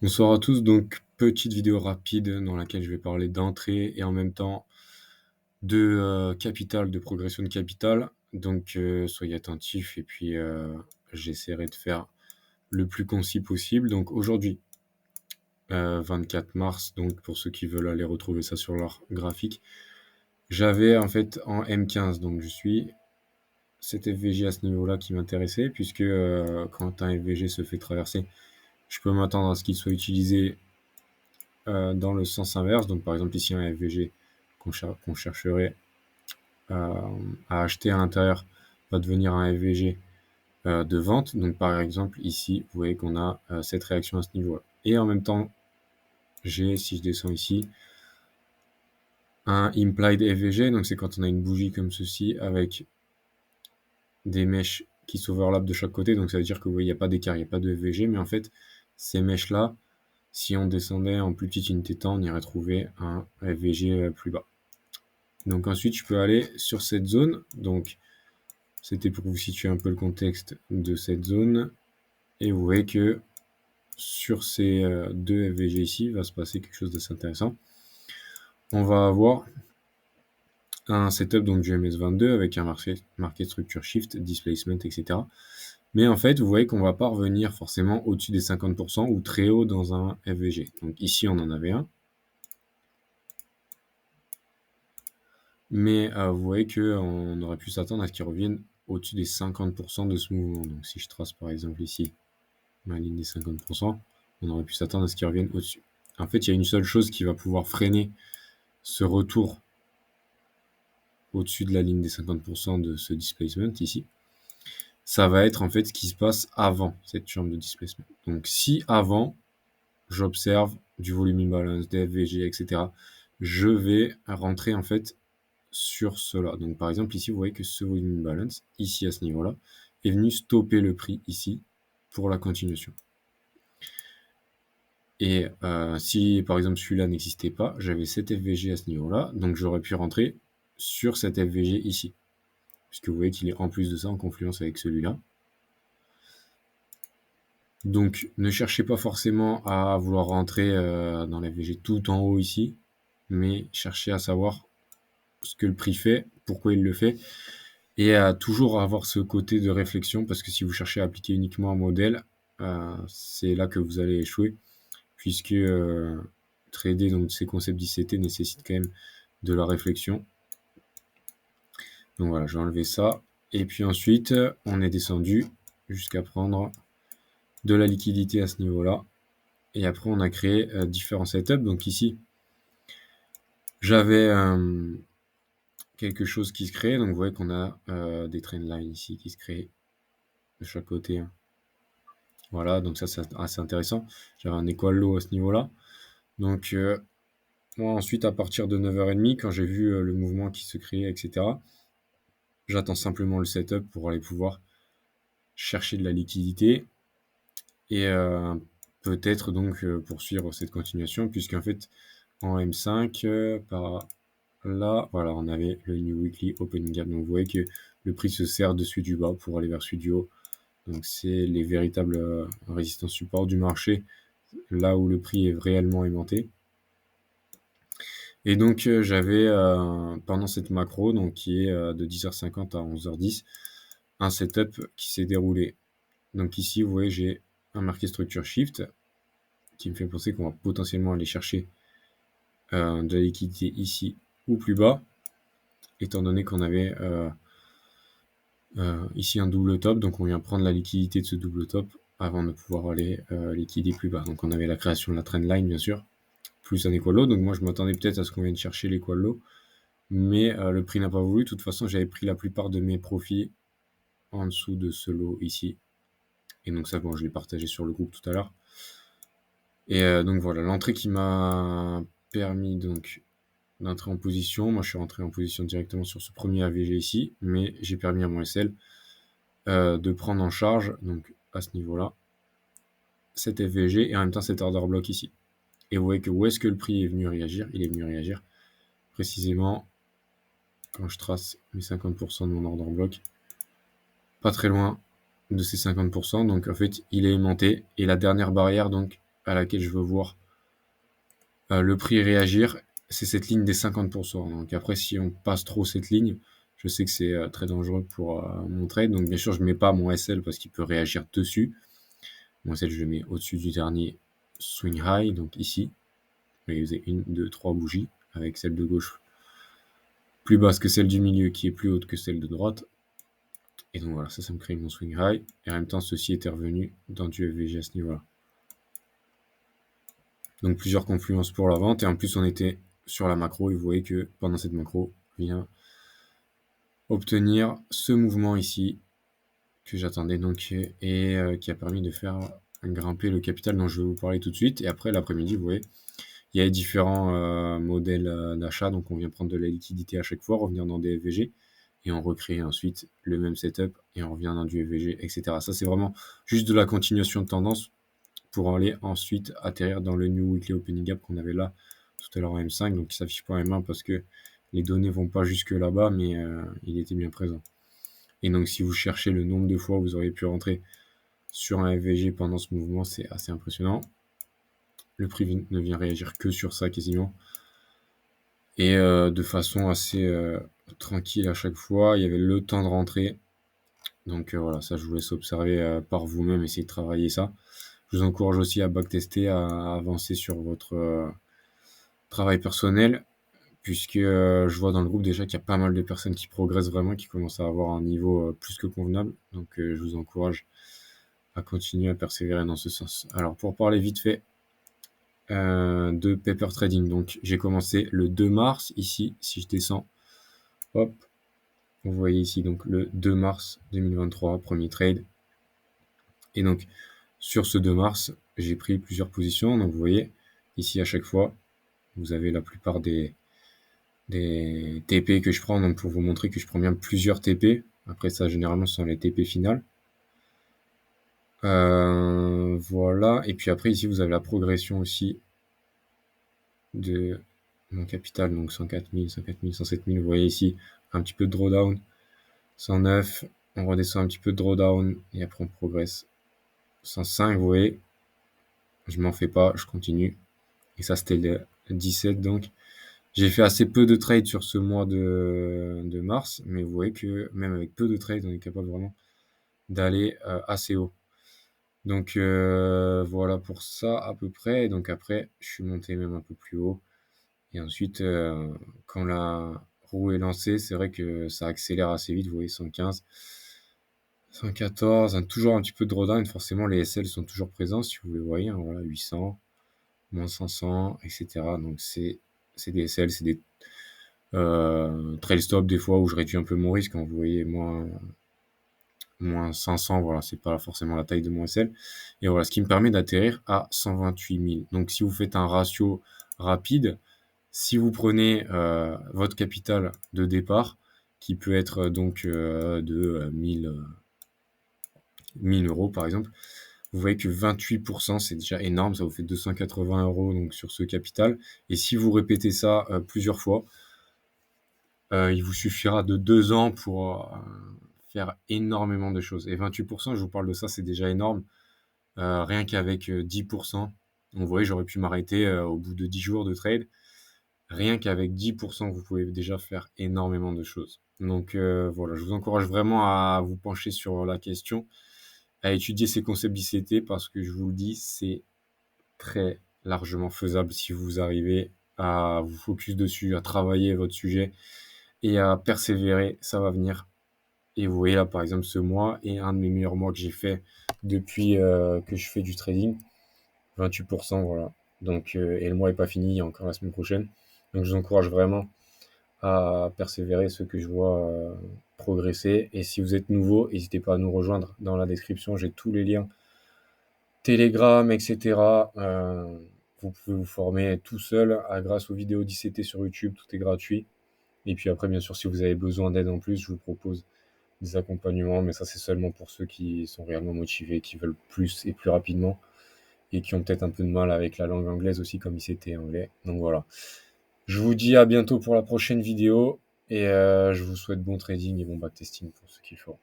Bonsoir à tous, donc petite vidéo rapide dans laquelle je vais parler d'entrée et en même temps de capital, de progression de capital. Donc soyez attentifs et puis j'essaierai de faire le plus concis possible. Donc aujourd'hui, 24 mars, donc pour ceux qui veulent aller retrouver ça sur leur graphique, j'avais en fait en M15, donc je suis cet FVG à ce niveau-là qui m'intéressait, puisque quand un FVG se fait traverser, je peux m'attendre à ce qu'il soit utilisé dans le sens inverse. Donc par exemple ici un FVG qu'on chercherait à acheter à l'intérieur va devenir un FVG de vente. Donc par exemple ici, vous voyez qu'on a cette réaction à ce niveau-là. Et en même temps, j'ai, si je descends ici, un implied FVG. Donc c'est quand on a une bougie comme ceci avec des mèches qui s'overlappent de chaque côté. Donc ça veut dire que vous voyez, il n'y a pas d'écart, il n'y a pas de FVG. Mais en fait, ces mèches-là, si on descendait en plus petite unité de temps, on irait trouver un FVG plus bas. Donc ensuite, je peux aller sur cette zone. Donc c'était pour vous situer un peu le contexte de cette zone. Et vous voyez que sur ces deux FVG ici, il va se passer quelque chose d'assez intéressant. On va avoir un setup donc du MS22 avec un marqué structure shift, displacement, etc. Mais en fait, vous voyez qu'on ne va pas revenir forcément au-dessus des 50% ou très haut dans un FVG. Donc ici, on en avait un. Mais vous voyez qu'on aurait pu s'attendre à ce qu'il revienne au-dessus des 50% de ce mouvement. Donc si je trace par exemple ici ma ligne des 50%, on aurait pu s'attendre à ce qu'il revienne au-dessus. En fait, il y a une seule chose qui va pouvoir freiner ce retour au-dessus de la ligne des 50% de ce displacement ici. Ça va être en fait ce qui se passe avant cette chambre de displacement. Donc si avant, j'observe du volume imbalance, des FVG, etc., je vais rentrer en fait sur cela. Donc par exemple ici, vous voyez que ce volume imbalance, ici à ce niveau-là, est venu stopper le prix ici pour la continuation. Et si par exemple celui-là n'existait pas, j'avais cet FVG à ce niveau-là, donc j'aurais pu rentrer sur cet FVG ici. Puisque vous voyez qu'il est en plus de ça en confluence avec celui-là. Donc ne cherchez pas forcément à vouloir rentrer dans l'FVG tout en haut ici, mais cherchez à savoir ce que le prix fait, pourquoi il le fait, et à toujours avoir ce côté de réflexion, parce que si vous cherchez à appliquer uniquement un modèle, c'est là que vous allez échouer, puisque trader donc ces concepts d'ICT nécessite quand même de la réflexion. Donc voilà, je vais enlever ça. Et puis ensuite, on est descendu jusqu'à prendre de la liquidité à ce niveau-là. Et après, on a créé différents setups. Donc ici, j'avais quelque chose qui se crée. Donc vous voyez qu'on a des trendlines ici qui se créent de chaque côté, hein. Voilà, donc ça c'est assez intéressant. J'avais un equal low à ce niveau-là. Donc moi ensuite, à partir de 9h30, quand j'ai vu le mouvement qui se créait, etc., j'attends simplement le setup pour aller pouvoir chercher de la liquidité et peut-être donc poursuivre cette continuation, puisqu'en fait en M5 par là, voilà, on avait le New Weekly Opening Gap. Donc vous voyez que le prix se sert de celui du bas pour aller vers celui du haut. Donc c'est les véritables résistances support du marché, là où le prix est réellement aimanté. Et donc j'avais pendant cette macro, donc qui est de 10h50 à 11h10, un setup qui s'est déroulé. Donc ici, vous voyez, j'ai un marqué structure shift qui me fait penser qu'on va potentiellement aller chercher de la liquidité ici ou plus bas, étant donné qu'on avait ici un double top, donc on vient prendre la liquidité de ce double top avant de pouvoir aller liquider plus bas. Donc on avait la création de la trendline bien sûr, plus un equal low, donc moi je m'attendais peut-être à ce qu'on vienne chercher l'equal low, mais le prix n'a pas voulu. De toute façon, j'avais pris la plupart de mes profits en dessous de ce lot ici, et donc ça, bon, je l'ai partagé sur le groupe tout à l'heure. Et donc voilà, l'entrée qui m'a permis donc d'entrer en position. Moi, je suis rentré en position directement sur ce premier AVG ici, mais j'ai permis à mon SL de prendre en charge, donc à ce niveau-là, cet FVG et en même temps cet order block ici. Et vous voyez que où est-ce que le prix est venu réagir? Il est venu réagir précisément quand je trace mes 50% de mon order block, pas très loin de ces 50%. Donc en fait, il est aimanté. Et la dernière barrière, donc, à laquelle je veux voir le prix réagir, c'est cette ligne des 50%. Donc après, si on passe trop cette ligne, je sais que c'est très dangereux pour mon trade. Donc bien sûr, je ne mets pas mon SL parce qu'il peut réagir dessus. Mon SL, je le mets au-dessus du dernier swing high, donc ici. Je vais user 1, 2, 3 bougies, avec celle de gauche plus basse que celle du milieu, qui est plus haute que celle de droite. Et donc voilà, ça me crée mon swing high. Et en même temps, ceci était revenu dans du FVG à ce niveau-là. Donc plusieurs confluences pour la vente. Et en plus, on était sur la macro. Et vous voyez que pendant cette macro, on vient obtenir ce mouvement ici que j'attendais donc et qui a permis de faire grimper le capital dont je vais vous parler tout de suite. Et après, l'après-midi, vous voyez, il y a différents modèles d'achat. Donc on vient prendre de la liquidité à chaque fois, revenir dans des FVG. Et on recrée ensuite le même setup et on revient dans du FVG, etc. Ça, c'est vraiment juste de la continuation de tendance pour aller ensuite atterrir dans le New Weekly Opening Gap qu'on avait là tout à l'heure en M5. Donc, il s'affiche pas en M1 parce que les données vont pas jusque là-bas, mais il était bien présent. Et donc, si vous cherchez le nombre de fois où vous auriez pu rentrer sur un FVG pendant ce mouvement, c'est assez impressionnant. Le prix ne vient réagir que sur ça quasiment. Et de façon assez tranquille à chaque fois. Il y avait le temps de rentrer. Donc voilà, ça je vous laisse observer par vous-même, essayer de travailler ça. Je vous encourage aussi à backtester, à avancer sur votre travail personnel, puisque je vois dans le groupe déjà qu'il y a pas mal de personnes qui progressent vraiment, qui commencent à avoir un niveau plus que convenable. Donc je vous encourage à continuer à persévérer dans ce sens. Alors pour parler vite fait de paper trading, donc j'ai commencé le 2 mars, ici, si je descends, hop, vous voyez ici donc le 2 mars 2023, premier trade. Et donc sur ce 2 mars, j'ai pris plusieurs positions. Donc vous voyez, ici à chaque fois, vous avez la plupart des TP que je prends, donc pour vous montrer que je prends bien plusieurs TP. Après ça, généralement, ce sont les TP finales. Voilà. Et puis après, ici, vous avez la progression aussi de mon capital. Donc 104 000, 104 000, 107 000. Vous voyez ici un petit peu de drawdown. 109. On redescend un petit peu de drawdown. Et après, on progresse. 105, vous voyez. Je m'en fais pas, je continue. Et ça, c'était le 17, donc. J'ai fait assez peu de trades sur ce mois de mars, mais vous voyez que même avec peu de trades, on est capable vraiment d'aller assez haut. Donc voilà pour ça à peu près. Et donc après, je suis monté même un peu plus haut. Et ensuite, quand la roue est lancée, c'est vrai que ça accélère assez vite. Vous voyez, 115, 114, toujours un petit peu de drawdown. Forcément, les SL sont toujours présents, si vous les voyez. Hein, voilà, 800, moins 500, etc. Donc c'est des SL, c'est des trail stop des fois où je réduis un peu mon risque. Quand vous voyez moins 500, voilà, c'est pas forcément la taille de mon SL. Et voilà, ce qui me permet d'atterrir à 128 000. Donc si vous faites un ratio rapide, si vous prenez votre capital de départ, qui peut être donc de 1000 euros par exemple, vous voyez que 28%, c'est déjà énorme, ça vous fait 280 euros donc, sur ce capital. Et si vous répétez ça plusieurs fois, il vous suffira de 2 ans pour faire énormément de choses. Et 28%, je vous parle de ça, c'est déjà énorme. Rien qu'avec 10%, vous voyez, j'aurais pu m'arrêter au bout de 10 jours de trade. Rien qu'avec 10%, vous pouvez déjà faire énormément de choses. Donc voilà, je vous encourage vraiment à vous pencher sur la question, à étudier ces concepts d'ICT parce que je vous le dis, c'est très largement faisable si vous arrivez à vous focus dessus, à travailler votre sujet et à persévérer, ça va venir. Et vous voyez là, par exemple, ce mois est un de mes meilleurs mois que j'ai fait depuis que je fais du trading. 28%, voilà. Donc, et le mois n'est pas fini, il y a encore la semaine prochaine. Donc, je vous encourage vraiment à persévérer, ceux que je vois progresser. Et si vous êtes nouveau, n'hésitez pas à nous rejoindre dans la description. J'ai tous les liens Telegram, etc. Vous pouvez vous former tout seul grâce aux vidéos d'ICT sur YouTube. Tout est gratuit. Et puis après, bien sûr, si vous avez besoin d'aide en plus, je vous propose des accompagnements, mais ça c'est seulement pour ceux qui sont réellement motivés, qui veulent plus et plus rapidement, et qui ont peut-être un peu de mal avec la langue anglaise aussi, comme ICT anglais. Donc voilà. Je vous dis à bientôt pour la prochaine vidéo, et je vous souhaite bon trading et bon backtesting pour ceux qu'il faut.